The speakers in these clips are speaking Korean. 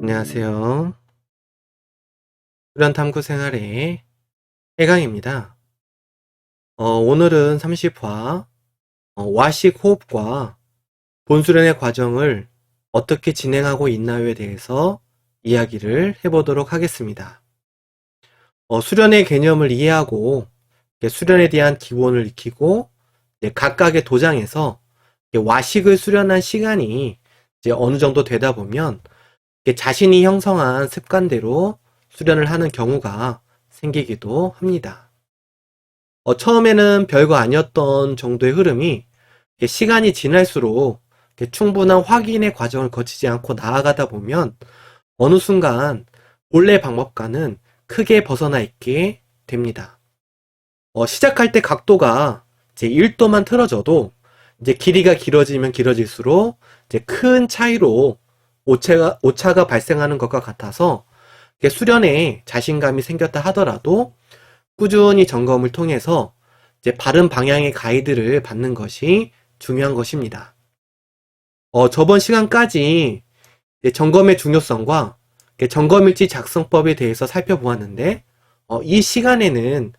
안녕하세요. 수련 탐구 생활의 해강입니다. 오늘은 30화 와식 호흡과 본수련의 과정을 어떻게 진행하고 있나요에 대해서 이야기를 해보도록 하겠습니다. 수련의 개념을 이해하고 수련에 대한 기본을 익히고 각각의 도장에서 와식을 수련한 시간이 이제 어느 정도 되다 보면 자신이 형성한 습관대로 수련을 하는 경우가 생기기도 합니다. 처음에는 별거 아니었던 정도의 흐름이 시간이 지날수록 충분한 확인의 과정을 거치지 않고 나아가다 보면 어느 순간 본래 방법과는 크게 벗어나 있게 됩니다. 시작할 때 각도가 이제 1도만 틀어져도 이제 길이가 길어지면 길어질수록 이제 큰 차이로 오차가 발생하는 것과 같아서 수련에 자신감이 생겼다 하더라도 꾸준히 점검을 통해서 이제 바른 방향의 가이드를 받는 것이 중요한 것입니다. 저번 시간까지 점검의 중요성과 점검일지 작성법에 대해서 살펴보았는데 이 시간에는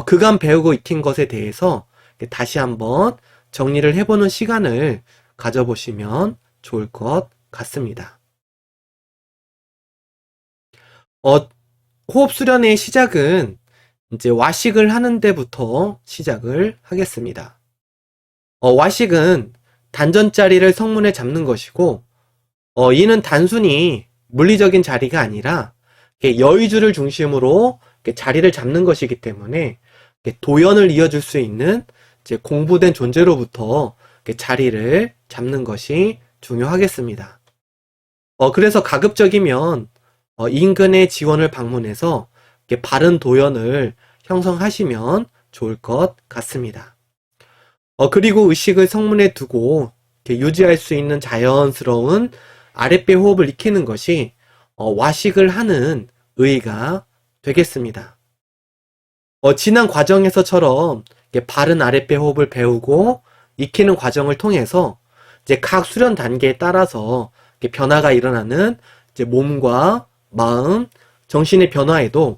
그간 배우고 익힌 것에 대해서 다시 한번 정리를 해보는 시간을 가져보시면 좋을 것 같습니다. 호흡 수련의 시작은 이제 와식을 하는 데부터 시작을 하겠습니다. 와식은 단전자리를 성문에 잡는 것이고, 이는 단순히 물리적인 자리가 아니라 여의주를 중심으로 자리를 잡는 것이기 때문에 도연을 이어줄 수 있는 이제 공부된 존재로부터 자리를 잡는 것이 중요하겠습니다. 그래서 가급적이면 인근의 지원을 방문해서 바른 도연을 형성하시면 좋을 것 같습니다. 그리고 의식을 성문에 두고 유지할 수 있는 자연스러운 아랫배 호흡을 익히는 것이 와식을 하는 의의가 되겠습니다. 지난 과정에서처럼 바른 아랫배 호흡을 배우고 익히는 과정을 통해서 이제 각 수련 단계에 따라서 변화가 일어나는 이제 몸과 마음, 정신의 변화에도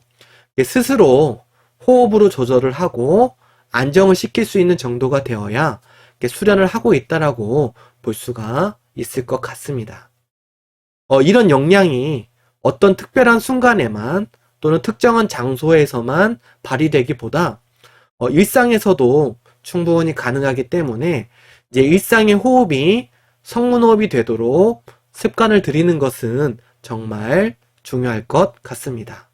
스스로 호흡으로 조절을 하고 안정을 시킬 수 있는 정도가 되어야 수련을 하고 있다라고 볼 수가 있을 것 같습니다. 이런 역량이 어떤 특별한 순간에만 또는 특정한 장소에서만 발휘되기보다 일상에서도 충분히 가능하기 때문에 이제 일상의 호흡이 성문호흡이 되도록 습관을 들이는 것은 정말 중요할 것 같습니다.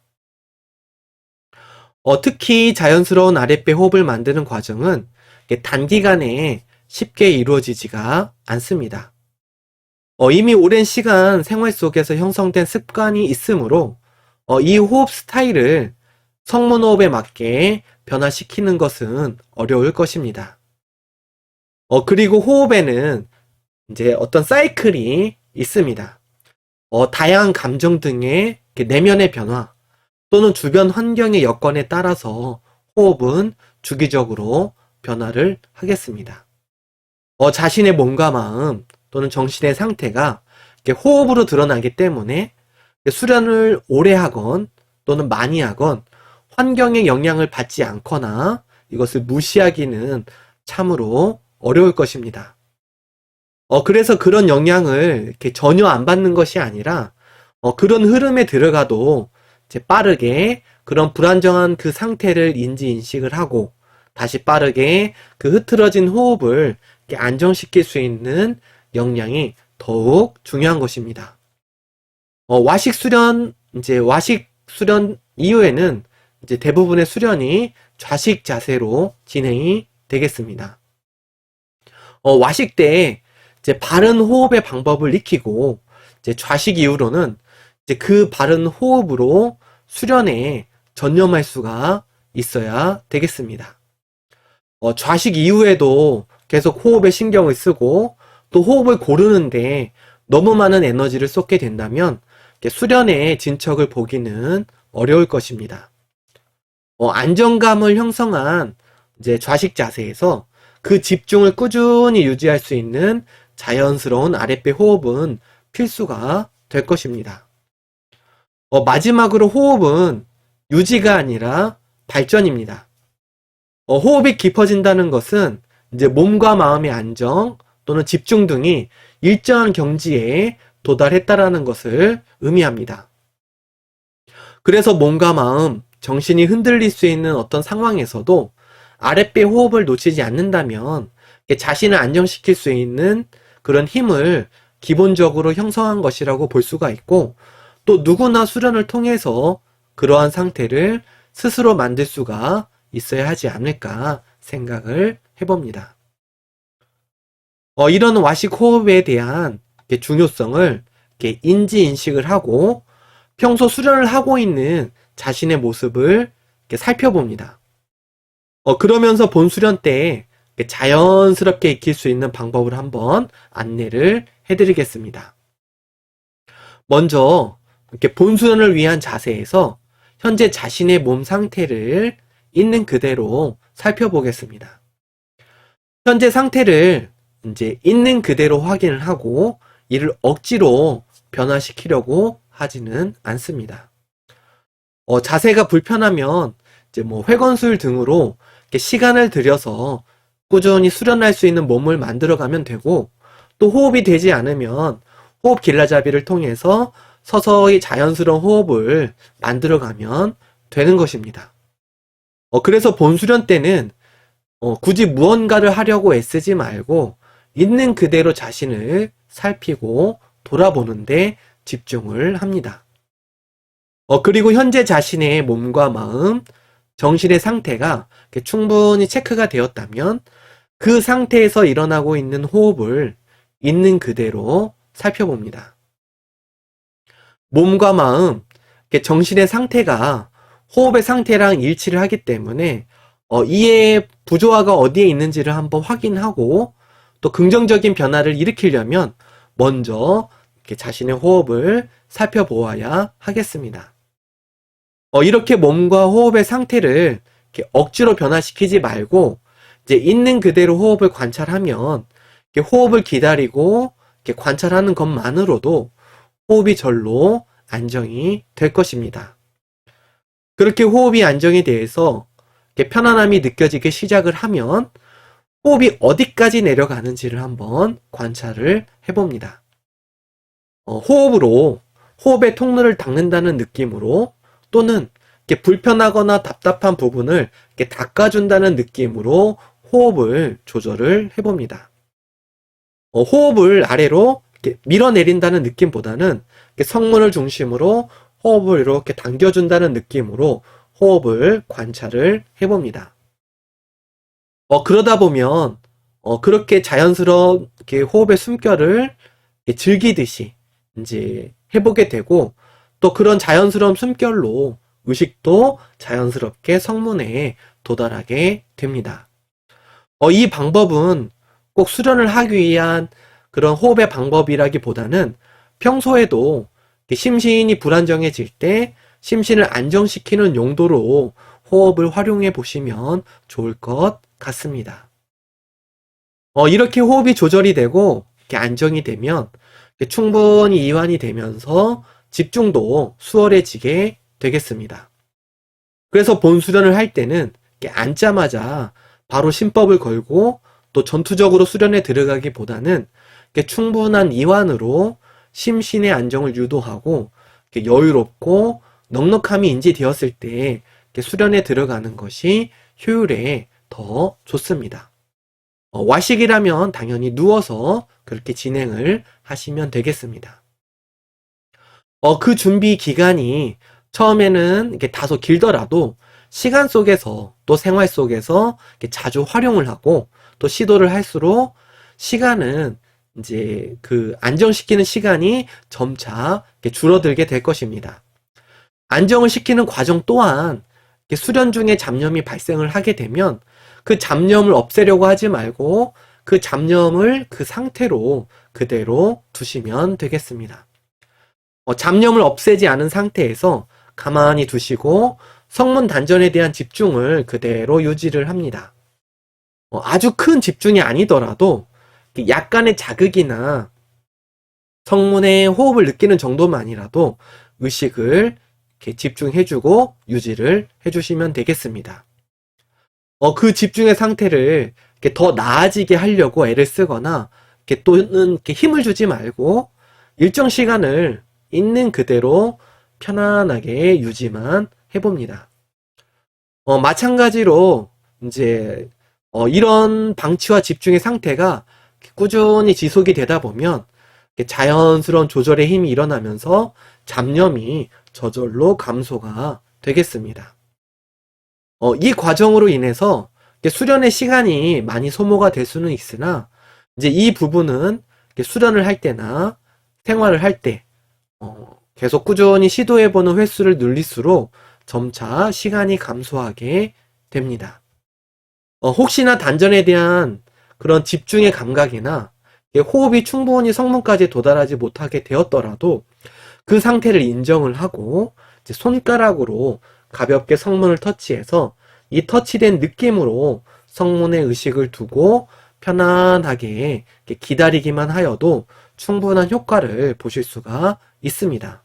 특히 자연스러운 아랫배 호흡을 만드는 과정은 단기간에 쉽게 이루어지지가 않습니다. 이미 오랜 시간 생활 속에서 형성된 습관이 있으므로 이 호흡 스타일을 성문호흡에 맞게 변화시키는 것은 어려울 것입니다. 그리고 호흡에는 이제 어떤 사이클이 있습니다. 다양한 감정 등의 내면의 변화 또는 주변 환경의 여건에 따라서 호흡은 주기적으로 변화를 하겠습니다. 자신의 몸과 마음 또는 정신의 상태가 호흡으로 드러나기 때문에 수련을 오래 하건 또는 많이 하건 환경의 영향을 받지 않거나 이것을 무시하기는 참으로 어려울 것입니다. 그래서 그런 영향을 이렇게 전혀 안 받는 것이 아니라 그런 흐름에 들어가도 이제 빠르게 그런 불안정한 그 상태를 인식을 하고 다시 빠르게 그 흐트러진 호흡을 이렇게 안정시킬 수 있는 역량이 더욱 중요한 것입니다. 와식 수련 이후에는 이제 대부분의 수련이 좌식 자세로 진행이 되겠습니다. 와식 때 이제 바른 호흡의 방법을 익히고 이제 좌식 이후로는 이제 그 바른 호흡으로 수련에 전념할 수가 있어야 되겠습니다. 좌식 이후에도 계속 호흡에 신경을 쓰고 또 호흡을 고르는데 너무 많은 에너지를 쏟게 된다면 수련의 진척을 보기는 어려울 것입니다. 안정감을 형성한 이제 좌식 자세에서 그 집중을 꾸준히 유지할 수 있는 자연스러운 아랫배 호흡은 필수가 될 것입니다. 마지막으로 호흡은 유지가 아니라 발전입니다. 호흡이 깊어진다는 것은 이제 몸과 마음의 안정 또는 집중 등이 일정한 경지에 도달했다라는 것을 의미합니다. 그래서 몸과 마음, 정신이 흔들릴 수 있는 어떤 상황에서도 아랫배 호흡을 놓치지 않는다면 자신을 안정시킬 수 있는 그런 힘을 기본적으로 형성한 것이라고 볼 수가 있고, 또 누구나 수련을 통해서 그러한 상태를 스스로 만들 수가 있어야 하지 않을까 생각을 해봅니다. 이런 와식 호흡에 대한 중요성을 인지 인식을 하고 평소 수련을 하고 있는 자신의 모습을 살펴봅니다. 그러면서 본 수련 때 자연스럽게 익힐 수 있는 방법을 한번 안내를 해드리겠습니다. 먼저 이렇게 본 수련을 위한 자세에서 현재 자신의 몸 상태를 있는 그대로 살펴보겠습니다. 현재 상태를 이제 있는 그대로 확인을 하고 이를 억지로 변화시키려고 하지는 않습니다. 자세가 불편하면 이제 회건술 등으로 이렇게 시간을 들여서 꾸준히 수련할 수 있는 몸을 만들어가면 되고, 또 호흡이 되지 않으면 호흡 길라잡이를 통해서 서서히 자연스러운 호흡을 만들어가면 되는 것입니다. 그래서 본수련 때는 굳이 무언가를 하려고 애쓰지 말고 있는 그대로 자신을 살피고 돌아보는데 집중을 합니다. 그리고 현재 자신의 몸과 마음, 정신의 상태가 충분히 체크가 되었다면 그 상태에서 일어나고 있는 호흡을 있는 그대로 살펴봅니다. 몸과 마음, 정신의 상태가 호흡의 상태랑 일치를 하기 때문에 이의 부조화가 어디에 있는지를 한번 확인하고 또 긍정적인 변화를 일으키려면 먼저 자신의 호흡을 살펴보아야 하겠습니다. 이렇게 몸과 호흡의 상태를 억지로 변화시키지 말고 이제 있는 그대로 호흡을 관찰하면 호흡을 기다리고 관찰하는 것만으로도 호흡이 절로 안정이 될 것입니다. 그렇게 호흡이 안정이 돼서 편안함이 느껴지기 시작을 하면 호흡이 어디까지 내려가는지를 한번 관찰을 해봅니다. 호흡으로 호흡의 통로를 닦는다는 느낌으로 또는 불편하거나 답답한 부분을 닦아준다는 느낌으로 호흡을 조절을 해봅니다. 호흡을 아래로 밀어내린다는 느낌보다는 성문을 중심으로 호흡을 이렇게 당겨준다는 느낌으로 호흡을 관찰을 해봅니다. 그러다 보면 그렇게 자연스럽게 호흡의 숨결을 즐기듯이 이제 해보게 되고, 또 그런 자연스러운 숨결로 의식도 자연스럽게 성문에 도달하게 됩니다. 이 방법은 꼭 수련을 하기 위한 그런 호흡의 방법이라기보다는 평소에도 심신이 불안정해질 때 심신을 안정시키는 용도로 호흡을 활용해 보시면 좋을 것 같습니다. 이렇게 호흡이 조절이 되고 이렇게 안정이 되면 충분히 이완이 되면서 집중도 수월해지게 되겠습니다. 그래서 본 수련을 할 때는 앉자마자 바로 심법을 걸고 또 전투적으로 수련에 들어가기보다는 충분한 이완으로 심신의 안정을 유도하고 여유롭고 넉넉함이 인지되었을 때 수련에 들어가는 것이 효율에 더 좋습니다. 와식이라면 당연히 누워서 그렇게 진행을 하시면 되겠습니다. 그 준비 기간이 처음에는 이렇게 다소 길더라도 시간 속에서 또 생활 속에서 자주 활용을 하고 또 시도를 할수록 시간은 이제 그 안정시키는 시간이 점차 줄어들게 될 것입니다. 안정을 시키는 과정 또한 수련 중에 잡념이 발생을 하게 되면 그 잡념을 없애려고 하지 말고 그 잡념을 그 상태로 그대로 두시면 되겠습니다. 잡념을 없애지 않은 상태에서 가만히 두시고 성문 단전에 대한 집중을 그대로 유지를 합니다. 아주 큰 집중이 아니더라도 약간의 자극이나 성문의 호흡을 느끼는 정도만이라도 의식을 이렇게 집중해주고 유지를 해주시면 되겠습니다. 그 집중의 상태를 이렇게 더 나아지게 하려고 애를 쓰거나 이렇게 또는 이렇게 힘을 주지 말고 일정 시간을 있는 그대로 편안하게 유지만 해봅니다. 마찬가지로 이제 이런 방치와 집중의 상태가 꾸준히 지속이 되다 보면 자연스러운 조절의 힘이 일어나면서 잡념이 저절로 감소가 되겠습니다. 이 과정으로 인해서 수련의 시간이 많이 소모가 될 수는 있으나 이제 이 부분은 수련을 할 때나 생활을 할 때 계속 꾸준히 시도해보는 횟수를 늘릴수록 점차 시간이 감소하게 됩니다. 혹시나 단전에 대한 그런 집중의 감각이나 호흡이 충분히 성문까지 도달하지 못하게 되었더라도 그 상태를 인정을 하고 이제 손가락으로 가볍게 성문을 터치해서 이 터치된 느낌으로 성문에 의식을 두고 편안하게 기다리기만 하여도 충분한 효과를 보실 수가 있습니다.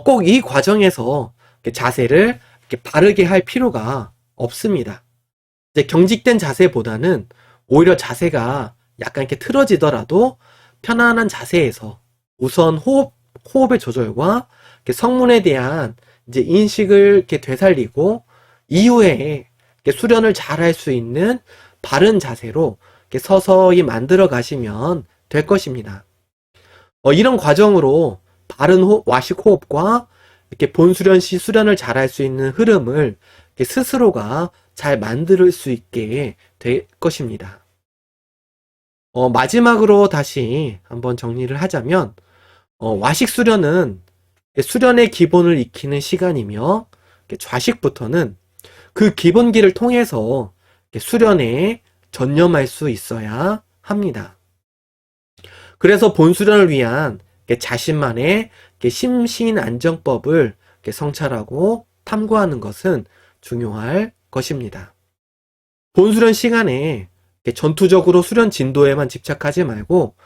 꼭 이 과정에서 자세를 바르게 할 필요가 없습니다. 이제 경직된 자세보다는 오히려 자세가 약간 이렇게 틀어지더라도 편안한 자세에서 우선 호흡의 조절과 성문에 대한 이제 인식을 이렇게 되살리고 이후에 수련을 잘 할 수 있는 바른 자세로 서서히 만들어 가시면 될 것입니다. 이런 과정으로 바른 와식 호흡과 이렇게 본수련 시 수련을 잘 할 수 있는 흐름을 스스로가 잘 만들 수 있게 될 것입니다. 마지막으로 다시 한번 정리를 하자면 와식 수련은 수련의 기본을 익히는 시간이며 좌식부터는 그 기본기를 통해서 수련에 전념할 수 있어야 합니다. 그래서 본수련을 위한 자신만의 심신안정법을 성찰하고 탐구하는 것은 중요할 것입니다. 본수련 시간에 전투적으로 수련 진도에만 집착하지 말고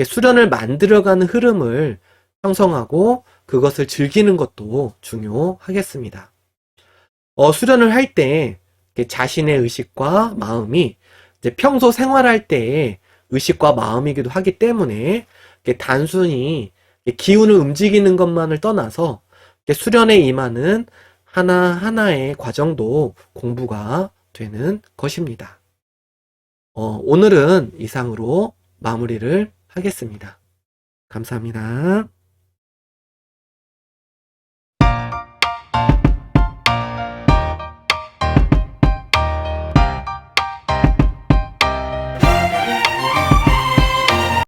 수련을 만들어가는 흐름을 형성하고 그것을 즐기는 것도 중요하겠습니다. 수련을 할 때 자신의 의식과 마음이 평소 생활할 때의 의식과 마음이기도 하기 때문에 단순히 기운을 움직이는 것만을 떠나서 수련에 임하는 하나하나의 과정도 공부가 되는 것입니다. 오늘은 이상으로 마무리를 하겠습니다. 감사합니다.